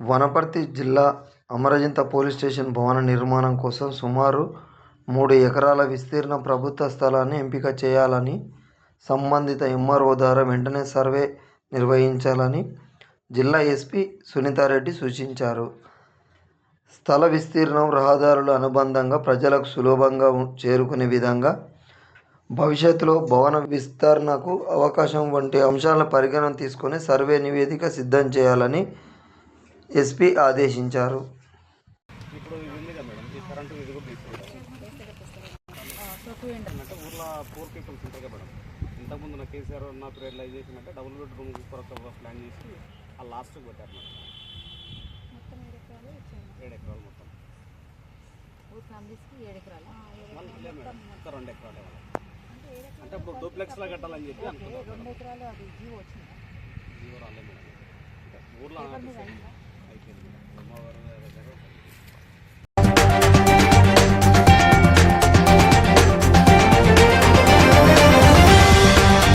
వనపర్తి జిల్లా అమరజింత police station భవన నిర్మాణం కోసం సుమారు 3 ఎకరాల విస్తీర్ణ ప్రభుత్వ స్థలాన్ని ఎంపిక చేయాలని, సంబంధిత ఎంఆర్ఓ ద్వారా వెంటనే సర్వే నిర్వహించాలని జిల్లా ఎస్పీ సునీతారెడ్డి సూచించారు. స్థల విస్తీర్ణం, రహదారుల అనుబంధంగా ప్రజలకు సులభంగా చేరుకునే విధంగా భవిష్యత్తులో భవన విస్తరణకు అవకాశం వంటి అంశాలను పరిగణన తీసుకొని సర్వే నివేదిక సిద్ధం చేయాలని ఎస్పీ ఆదేశించారు. ఇప్పుడు ఇది ఉంది కదా మేడం, ఈ కరెంటు ఇది కూడా అంటే ఊర్లో 4 పీపుల్స్ ఉంటాయి కదా మేడం. ఇంతకుముందు నా కేసీఆర్ నా పీరియడ్లో ఇది చేసినట్టే డబుల్ బెడ్రూమ్ కొరకు ప్లాన్ చేసి ఆ లాస్ట్కి పెట్టారు మేడం. 7 ఎకరాలు మొత్తం ఫ్యామిలీస్కి 7 ఎకరాలు మేడం, ఇంకా 2 ఎకరాలు అంటే ఇప్పుడు డూప్లెక్స్లో కట్టాలని చెప్పి అనుకున్నాను. 2 ఎకరాలు అది జీవో వచ్చింది. జీవో రాలేదు మేడం, అంటే ఊర్లో అయిపోయింది.